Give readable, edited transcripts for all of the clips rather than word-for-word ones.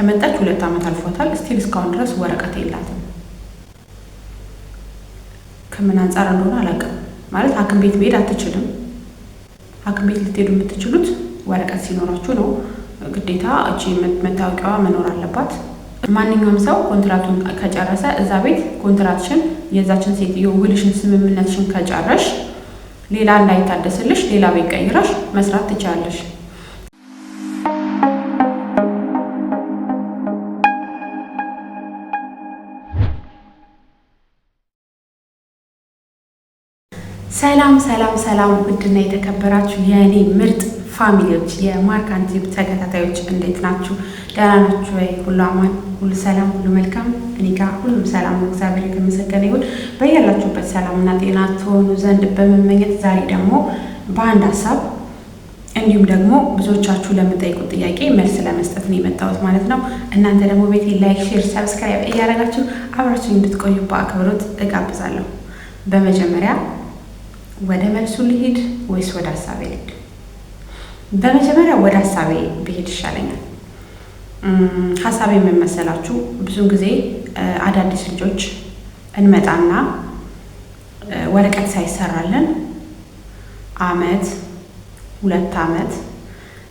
ከመጣች 2 ዓመት አልፎታል። ስቲል እስካሁን ድረስ ወረቀት የላትም። ከምን አንፃር እንደሆነ አላውቅም። ማለት ሐኪም ቤት መሄድ አትችልም። ሐኪም ቤት ልትሄዱ የምትችሉት ወረቀት ሲኖራችሁ ነው። ግዴታ እቺ መታወቂያዋ መኖር አለባት። ማንኛውም ሰው ኮንትራቱን ከጨረሰ እዛ ቤት ኮንትራትሽን የዛችን ሴትዮ ውልሽን ስምምነትሽን ከጨረሽ ሌላ እንዳይታደስልሽ ሌላ ቤት ቀይረሽ መስራት ትችላለሽ። ሰላም ሰላም ሰላም! ውድና የተከበራችሁ የእኔ ምርጥ ፋሚሊዎች የማርካን ቲዩብ ተከታታዮች እንዴት ናችሁ? ደህና ናችሁ ወይ? ሁሉ አማን፣ ሁሉ ሰላም፣ ሁሉ መልካም። እኔ ጋር ሁሉም ሰላም ነው፣ እግዚአብሔር የተመሰገነ ይሁን። በያላችሁበት ሰላምና ጤና ትሆኑ ዘንድ በመመኘት ዛሬ ደግሞ በአንድ ሀሳብ እንዲሁም ደግሞ ብዙዎቻችሁ ለምጠይቁት ጥያቄ መልስ ለመስጠት ነው የመጣሁት ማለት ነው። እናንተ ደግሞ ቤቴ ላይክ፣ ሼር፣ ሰብስክራይብ እያደረጋችሁ አብራችሁ እንድትቆዩ በአክብሮት እጋብዛለሁ። በመጀመሪያ ወደ መልሱ ልሂድ ወይስ ወደ ሀሳቤ ልሂድ? በመጀመሪያ ወደ ሀሳቤ ብሄድ ይሻለኛል። ሀሳቤ ምን መሰላችሁ? ብዙን ጊዜ አዳዲስ ልጆች እንመጣና ወረቀት ሳይሰራልን 1 ዓመት 2 ዓመት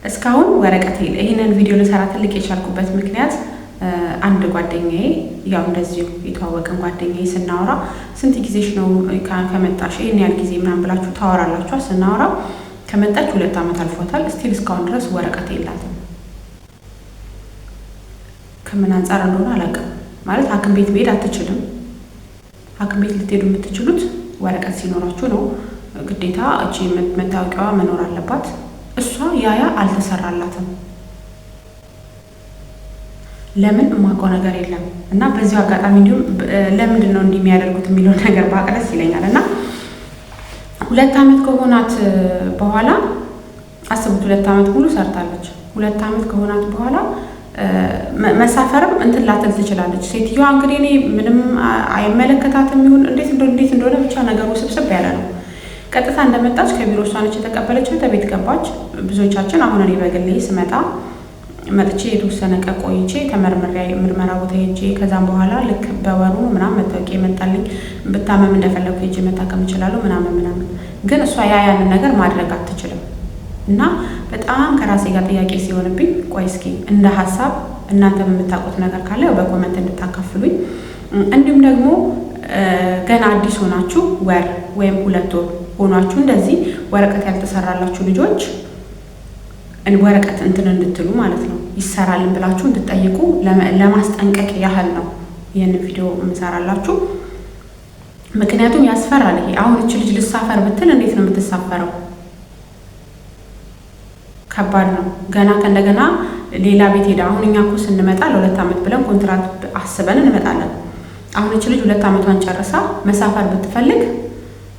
እስካሁን ወረቀት የለ። ይህንን ቪዲዮ ልሰራ ትልቅ የቻልኩበት ምክንያት አንድ ጓደኛዬ ያው እንደዚሁ የተዋወቀን ጓደኛዬ ስናወራ ስንት ጊዜሽ ነው ከመጣሽ ይሄን ያህል ጊዜ ምናምን ብላችሁ ታወራላችሁ። ስናወራ ከመጣች 2 ዓመት አልፎታል። ስቲል እስካሁን ድረስ ወረቀት የላትም። ከምን አንፃር እንደሆነ አላውቅም። ማለት ሐኪም ቤት መሄድ አትችልም። ሐኪም ቤት ልትሄዱ የምትችሉት ወረቀት ሲኖራችሁ ነው። ግዴታ እቺ መታወቂያዋ መኖር አለባት። እሷ ያያ አልተሰራላትም። ለምን የማውቀው ነገር የለም። እና በዚሁ አጋጣሚ እንዲሁም ለምንድን ነው እንዲህ የሚያደርጉት የሚለው ነገር ባቀረስ ይለኛል። እና 2 ዓመት ከሆናት በኋላ አስቡት፣ 2 ዓመት ሙሉ ሰርታለች። 2 ዓመት ከሆናት በኋላ መሳፈርም እንትን ላትል ትችላለች ሴትዮዋ። እንግዲህ እኔ ምንም አይመለከታትም ይሁን እንዴት እንደሆነ ብቻ ነገሩ ስብስብ ያለ ነው። ቀጥታ እንደመጣች ከቢሮ እሷ ነች የተቀበለችው። ተቤት ገባች። ብዙዎቻችን አሁን እኔ በግሌ ስመጣ መጥቼ የተወሰነ ቀን ቆይቼ ተመርምሬ ምርመራ ቦታ ሄጄ ከዛም በኋላ ልክ በወሩ ምናምን መታወቂያ ይመጣልኝ። ብታመም እንደፈለኩ ሄጄ መታከም እችላለሁ ምናምን። ግን እሷ ያንን ነገር ማድረግ አትችልም። እና በጣም ከራሴ ጋር ጥያቄ ሲሆንብኝ ቆይ እስኪ እንደ ሀሳብ እናንተ የምታውቁት ነገር ካለ በኮመንት እንድታካፍሉኝ፣ እንዲሁም ደግሞ ገና አዲስ ሆናችሁ ወር ወይም 2 ወር ሆናችሁ እንደዚህ ወረቀት ያልተሰራላችሁ ልጆች ወረቀት እንትን እንድትሉ ማለት ነው ይሰራልን ብላችሁ እንድትጠይቁ ለማስጠንቀቅ ያህል ነው ይህን ቪዲዮ የምሰራላችሁ። ምክንያቱም ያስፈራል። ይሄ አሁን እቺ ልጅ ልሳፈር ብትል እንዴት ነው የምትሳፈረው? ከባድ ነው። ገና ከእንደገና ሌላ ቤት ሄዳ አሁን እኛ እኮ ስንመጣ ለ2 ዓመት ብለን ኮንትራት አስበን እንመጣለን። አሁን እቺ ልጅ 2 ዓመቷን ጨርሳ መሳፈር ብትፈልግ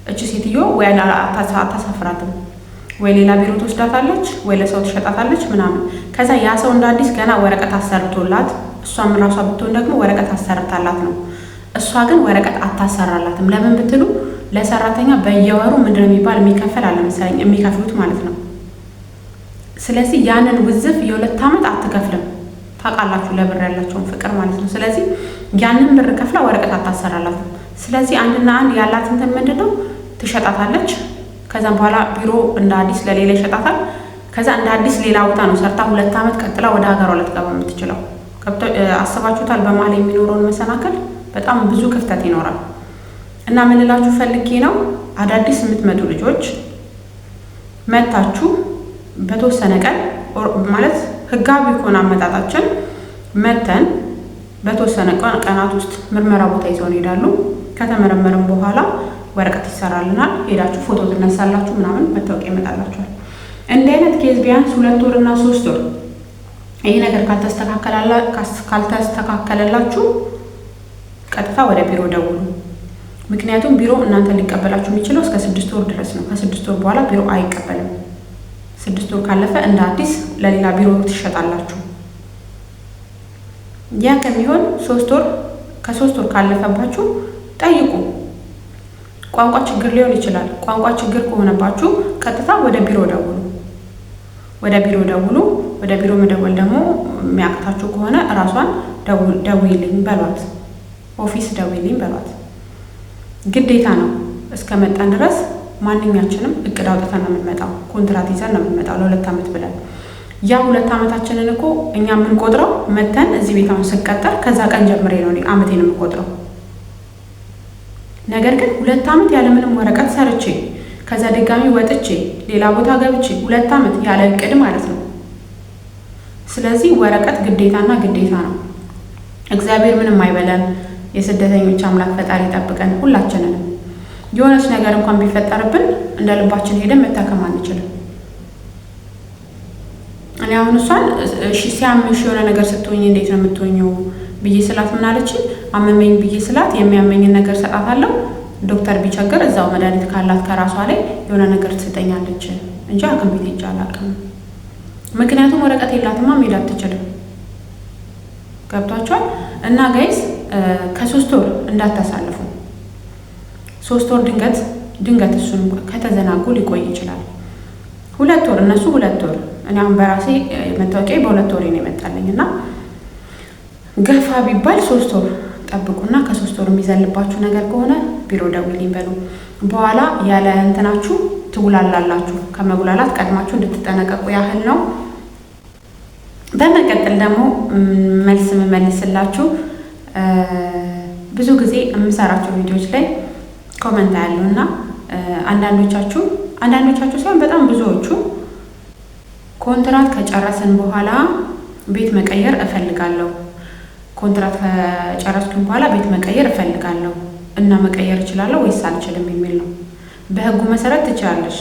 እቺ ሴትዮ ወይ አታሳፍራትም፣ ወይ ሌላ ቢሮ ትወስዳታለች፣ ወይ ለሰው ትሸጣታለች ምናምን። ከዛ ያ ሰው እንደ አዲስ ገና ወረቀት አሰርቶላት እሷም ራሷ ብትሆን ደግሞ ወረቀት አሰርታላት ነው። እሷ ግን ወረቀት አታሰራላትም። ለምን ብትሉ ለሰራተኛ በየወሩ ምንድነው የሚባል የሚከፈል አለ መሰለኝ፣ የሚከፍሉት ማለት ነው። ስለዚህ ያንን ውዝፍ የ2 ዓመት አትከፍልም። ታውቃላችሁ፣ ለብር ያላቸውን ፍቅር ማለት ነው። ስለዚህ ያንን ብር ከፍላ ወረቀት አታሰራላትም። ስለዚህ አንድና አንድ ያላት እንትን ምንድነው ትሸጣታለች። ከዛም በኋላ ቢሮ እንደ አዲስ ለሌላ ይሸጣታል። ከዛ እንደ አዲስ ሌላ ቦታ ነው ሰርታ 2 ዓመት ቀጥላ ወደ ሀገሯ ልትገባ የምትችለው። አስባችሁታል? በመሀል የሚኖረውን መሰናከል በጣም ብዙ ክፍተት ይኖራል። እና ምን እላችሁ ፈልጌ ነው አዳዲስ የምትመጡ ልጆች መታችሁ በተወሰነ ቀን ማለት ህጋዊ ከሆነ አመጣጣችን መተን በተወሰነ ቀናት ውስጥ ምርመራ ቦታ ይዘው ይሄዳሉ። ከተመረመረም በኋላ ወረቀት ይሰራልናል። ሄዳችሁ ፎቶ ትነሳላችሁ ምናምን መታወቂያ ይመጣላችኋል። እንዲህ አይነት ኬዝ ቢያንስ 2 ወር እና 3 ወር ይሄ ነገር ካልተስተካከለላችሁ ቀጥታ ወደ ቢሮ ደውሉ። ምክንያቱም ቢሮ እናንተ ሊቀበላችሁ የሚችለው እስከ 6 ወር ድረስ ነው። ከ6 ወር በኋላ ቢሮ አይቀበልም። 6 ወር ካለፈ እንደ አዲስ ለሌላ ቢሮ ትሸጣላችሁ። ያ ከሚሆን 3 ወር ከ3 ወር ካለፈባችሁ ጠይቁ። ቋንቋ ችግር ሊሆን ይችላል። ቋንቋ ችግር ከሆነባችሁ ቀጥታ ወደ ቢሮ ደውሉ። ወደ ቢሮ ደውሉ። ወደ ቢሮ መደወል ደግሞ የሚያቅታችሁ ከሆነ እራሷን ደውይልኝ በሏት፣ ኦፊስ ደውይልኝ በሏት። ግዴታ ነው። እስከመጣን ድረስ ማንኛችንም እቅድ አውጥተን ነው የምንመጣው። ኮንትራት ይዘን ነው የምንመጣው ለ2 ዓመት ብለን። ያ 2 ዓመታችንን እኮ እኛ የምንቆጥረው መተን እዚህ ቤት አሁን ስቀጠር ከዛ ቀን ጀምሬ ነው ዓመቴን የምቆጥረው። ነገር ግን 2 ዓመት ያለምንም ወረቀት ሰርቼ ከዛ ድጋሚ ወጥቼ ሌላ ቦታ ገብቼ 2 ዓመት ያለ እቅድ ማለት ነው። ስለዚህ ወረቀት ግዴታና ግዴታ ነው። እግዚአብሔር ምንም አይበለን። የስደተኞች አምላክ ፈጣሪ ይጠብቀን ሁላችንንም። የሆነች ነገር እንኳን ቢፈጠርብን እንደ ልባችን ሄደን መታከም አንችልም። እኔ አሁን እሷን እሺ ሲያምሽ የሆነ ነገር ስትሆኝ እንዴት ነው የምትሆኘው ብዬ ስላት ምን አለችኝ? አመመኝ ብዬ ስላት የሚያመኝን ነገር ሰጣታለሁ፣ ዶክተር ቢቸገር እዛው መድኃኒት ካላት ከራሷ ላይ የሆነ ነገር ትሰጠኛለች እንጂ ሐኪም ቤት ሄጄ አላውቅም። ምክንያቱም ወረቀት የላትማ መሄድ አትችልም። ገብቷችኋል? እና ጋይስ ከ3 ወር እንዳታሳልፉ። 3 ወር ድንገት እሱን ከተዘናጉ ሊቆይ ይችላል። 2 ወር እነሱ 2 ወር፣ እኔ አሁን በራሴ መታወቂያ በ2 ወር ነው የመጣልኝ እና ገፋ ቢባል 3 ወር ጠብቁና ከ3 ወር የሚዘልባችሁ ነገር ከሆነ ቢሮ ደውልኝ በሉ። በኋላ ያለ እንትናችሁ ትጉላላላችሁ። ከመጉላላት ቀድማችሁ እንድትጠነቀቁ ያህል ነው። በመቀጠል ደግሞ መልስ የምመልስላችሁ ብዙ ጊዜ የምሰራቸው ቪዲዮዎች ላይ ኮመንት ያለው እና አንዳንዶቻችሁ ሳይሆን በጣም ብዙዎቹ ኮንትራት ከጨረስን በኋላ ቤት መቀየር እፈልጋለሁ፣ ኮንትራት ከጨረስኩኝ በኋላ ቤት መቀየር እፈልጋለሁ እና መቀየር እችላለሁ ወይስ አልችልም የሚል ነው። በህጉ መሰረት ትችላለሽ።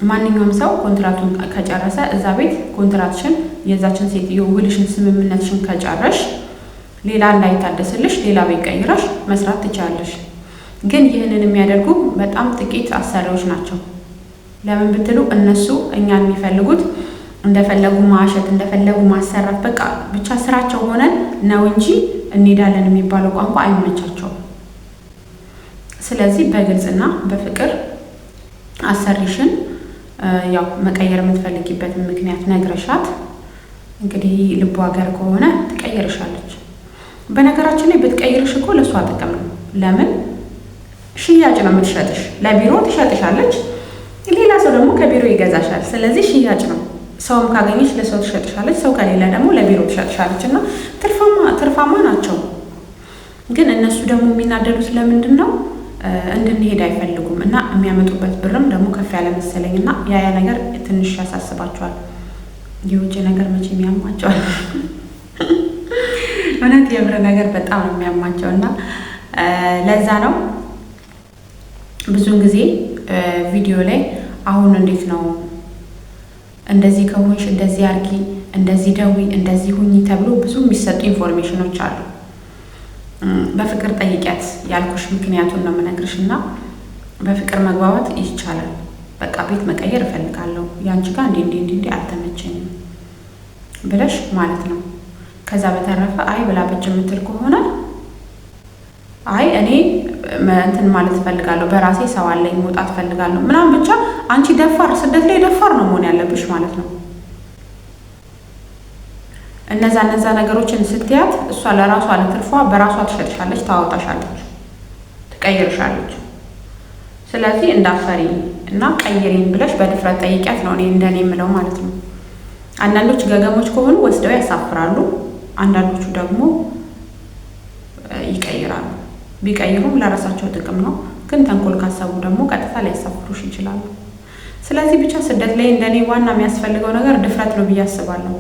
ማንኛውም ሰው ኮንትራቱን ከጨረሰ እዛ ቤት ኮንትራትሽን የዛችን ሴትዮ ውልሽን ስምምነትሽን ከጨረሽ ሌላ እንዳይታደስልሽ ሌላ ቤት ቀይረሽ መስራት ትችላለሽ። ግን ይህንን የሚያደርጉ በጣም ጥቂት አሰሪዎች ናቸው። ለምን ብትሉ እነሱ እኛን የሚፈልጉት እንደፈለጉ ማሸት እንደፈለጉ ማሰራት በቃ ብቻ ስራቸው ሆነን ነው እንጂ እንሄዳለን የሚባለው ቋንቋ አይመቻቸውም። ስለዚህ በግልጽና በፍቅር አሰሪሽን ያው መቀየር የምትፈልጊበትን ምክንያት ነግረሻት እንግዲህ ልቡ ሀገር ከሆነ ትቀይርሻለች። በነገራችን ላይ ብትቀይርሽ እኮ ለእሷ ጥቅም ነው። ለምን ሽያጭ ነው የምትሸጥሽ። ለቢሮ ትሸጥሻለች፣ ሌላ ሰው ደግሞ ከቢሮ ይገዛሻል። ስለዚህ ሽያጭ ነው። ሰውም ካገኘች ለሰው ትሸጥሻለች፣ ሰው ከሌላ ደግሞ ለቢሮ ትሸጥሻለች እና ትርፋማ ናቸው። ግን እነሱ ደግሞ የሚናደዱት ለምንድን ነው? እንድንሄድ አይፈልጉም እና የሚያመጡበት ብርም ደግሞ ከፍ ያለ መሰለኝ እና ያ ነገር ትንሽ ያሳስባቸዋል። የውጭ ነገር መቼም ያሟቸዋል። እውነት የብር ነገር በጣም ነው የሚያሟቸው እና ለዛ ነው ብዙውን ጊዜ ቪዲዮ ላይ አሁን እንዴት ነው እንደዚህ ከሆንሽ እንደዚህ አርጊ፣ እንደዚህ ደዊ፣ እንደዚህ ሁኚ ተብሎ ብዙ የሚሰጡ ኢንፎርሜሽኖች አሉ። በፍቅር ጠይቂያት ያልኩሽ ምክንያቱን ነው የምነግርሽ እና በፍቅር መግባባት ይቻላል። በቃ ቤት መቀየር እፈልጋለሁ ያንቺ ጋር እንዴ አልተመቸኝም ብለሽ ማለት ነው። ከዛ በተረፈ አይ ብላ በጅ የምትል ከሆነ አይ እኔ እንትን ማለት እፈልጋለሁ፣ በራሴ ሰው አለኝ፣ መውጣት እፈልጋለሁ ምናምን ብቻ አንቺ ደፋር፣ ስደት ላይ ደፋር ነው መሆን ያለብሽ ማለት ነው። እነዛ ነገሮችን ስትያት እሷ ለራሷ ለትርፏ በራሷ ትሸጥሻለች፣ ታወጣሻለች፣ ትቀይርሻለች። ስለዚህ እንዳፈሪ እና ቀይሬን ብለሽ በድፍረት ጠይቂያት ነው እኔ እንደኔ የምለው ማለት ነው። አንዳንዶች ገገሞች ከሆኑ ወስደው ያሳፍራሉ፣ አንዳንዶቹ ደግሞ ይቀይራሉ። ቢቀይሩም ለራሳቸው ጥቅም ነው፣ ግን ተንኮል ካሰቡ ደግሞ ቀጥታ ሊያሳፍሩሽ ይችላሉ። ስለዚህ ብቻ ስደት ላይ እንደኔ ዋና የሚያስፈልገው ነገር ድፍረት ነው ብዬ አስባለሁ።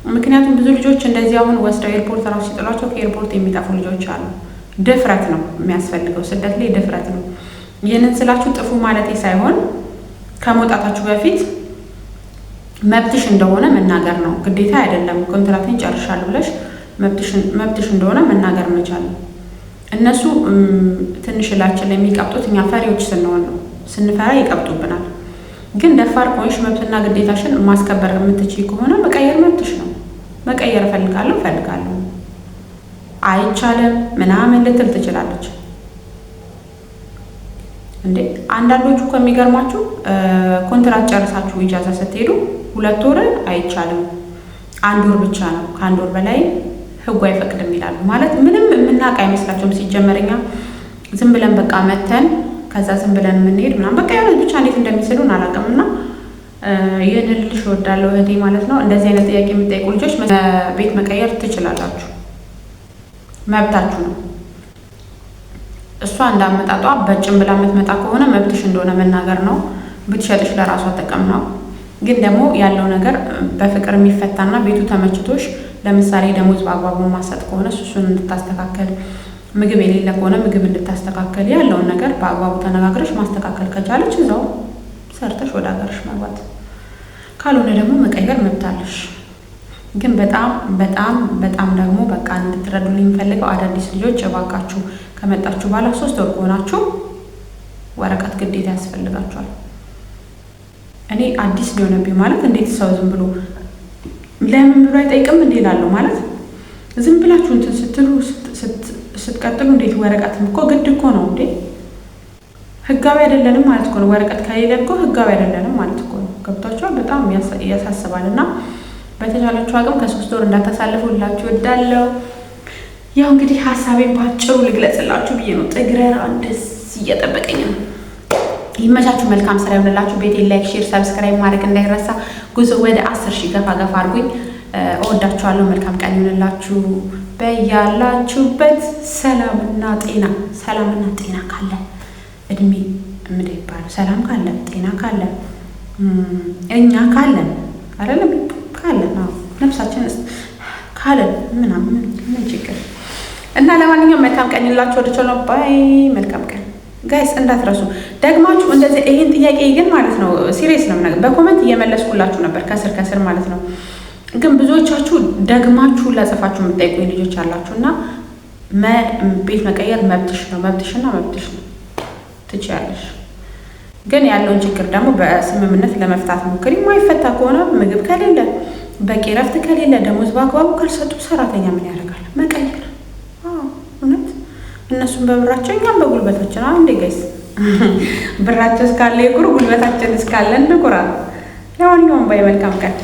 ምክንያቱም ብዙ ልጆች እንደዚህ አሁን ወስደው ኤርፖርት ራሱ ሲጥሏቸው ከኤርፖርት የሚጠፉ ልጆች አሉ። ድፍረት ነው የሚያስፈልገው ስደት ላይ ድፍረት ነው። ይህንን ስላችሁ ጥፉ ማለቴ ሳይሆን ከመውጣታችሁ በፊት መብትሽ እንደሆነ መናገር ነው፣ ግዴታ አይደለም። ኮንትራክትን ጨርሻለሁ ብለሽ መብትሽ እንደሆነ መናገር መቻል ነው። እነሱ ትንሽ ላችን ላይ የሚቀብጡት እኛ ፈሪዎች ስንሆን ነው። ስንፈራ ይቀብጡብናል። ግን ደፋር ከሆንሽ መብትና ግዴታሽን ማስከበር የምትችይ ከሆነ መቀየር መብትሽ ነው። መቀየር እፈልጋለሁ አይቻልም ምናምን ልትል ትችላለች። እንዴ አንዳንዶቹ እኮ የሚገርማችሁ ኮንትራት ጨርሳችሁ ኢጃዛ ስትሄዱ 2 ወር አይቻልም፣ 1 ወር ብቻ ነው፣ ከ1 ወር በላይ ህጉ አይፈቅድም ይላሉ። ማለት ምንም የምናውቅ አይመስላቸውም። ሲጀመርኛ ዝም ብለን በቃ መተን ከዛ ዝም ብለን የምንሄድ ምናምን በቃ የሆነ ብቻ እንዴት እንደሚስሉን አላውቅምና ይህንን ልልሽ እወዳለሁ እህቴ ማለት ነው። እንደዚህ አይነት ጥያቄ የምትጠይቁ ልጆች ቤት መቀየር ትችላላችሁ፣ መብታችሁ ነው። እሷ እንዳመጣጧ በጭም ብላ የምትመጣ ከሆነ መብትሽ እንደሆነ መናገር ነው። ብትሸጥሽ ለራሷ ጥቅም ነው። ግን ደግሞ ያለው ነገር በፍቅር የሚፈታና ቤቱ ተመችቶሽ ለምሳሌ ደሞዝ በአግባቡ ማሰጥ ከሆነ እሱን እንድታስተካከል፣ ምግብ የሌለ ከሆነ ምግብ እንድታስተካከል፣ ያለውን ነገር በአግባቡ ተነጋግረሽ ማስተካከል ከቻለች እዛው ሰርተሽ ወደ ሀገርሽ መግባት፣ ካልሆነ ደግሞ መቀየር መብታለሽ። ግን በጣም በጣም በጣም ደግሞ በቃ እንድትረዱልኝ የምፈልገው አዳዲስ ልጆች እባካችሁ ከመጣችሁ በኋላ 3 ወር ከሆናችሁ ወረቀት ግዴታ ያስፈልጋችኋል። እኔ አዲስ ነው የሆነብኝ ማለት እንዴት ሰው ዝም ብሎ ለምን ብሎ አይጠይቅም እንዴ እላለሁ። ማለት ዝም ብላችሁ እንትን ስትሉ ስትቀጥሉ እንዴት ወረቀት እኮ ግድ እኮ ነው እንዴ፣ ህጋዊ አይደለንም ማለት እኮ ነው። ወረቀት ከሌለ እኮ ህጋዊ አይደለንም ማለት እኮ ነው። ገብቷችኋል? በጣም ያሳስባልና በተቻላችሁ አቅም ከ3 ወር እንዳታሳልፉላችሁ እወዳለሁ። ያው እንግዲህ ሀሳቤን ባጭሩ ልግለጽላችሁ ብዬ ነው። ጥግረራ እንደዚህ እየጠበቀኝ ነው። ይመቻችሁ። መልካም ስራ ይሆንላችሁ። ቤቴን ላይክ፣ ሼር፣ ሰብስክራይብ ማድረግ እንዳይረሳ። ጉዞ ወደ 10,000 ገፋ ገፋ አድርጉኝ። እወዳችኋለሁ። መልካም ቀን ይሆንላችሁ። በያላችሁበት ሰላምና ጤና ካለ እድሜ ምን ይባላል? ሰላም ካለ ጤና ካለ እኛ ካለን አይደለም ካለን ነፍሳችን ካለን ምናምን ምን ችግር እና ለማንኛውም መልካም ቀን ይላችሁ። ወደቻለው ባይ። መልካም ቀን ጋይስ። እንዳትረሱ ደግማችሁ እንደዚህ ይሄን ጥያቄ ግን ማለት ነው ሲሪየስ ነው ነገር በኮሜንት እየመለስኩላችሁ ነበር ከስር ማለት ነው። ግን ብዙዎቻችሁ ደግማችሁ ላጽፋችሁ የምትጠይቁኝ ልጆች አላችሁና ቤት መቀየር መብትሽና መብትሽ ነው፣ ትችያለሽ። ግን ያለውን ችግር ደግሞ በስምምነት ለመፍታት ሞክሪ። የማይፈታ ከሆነ ምግብ ከሌለ፣ በቂ ረፍት ከሌለ፣ ደሞዝ በአግባቡ ካልሰጡ ሰራተኛ ምን ያደርጋል? መቀየር። እውነት እነሱም በብራቸው እኛም በጉልበታችን እንዴ ጋይስ። ብራቸው እስካለ ይኩሩ፣ ጉልበታችን እስካለ እንኩራ። ለማንኛውም ባይ። መልካም ቀን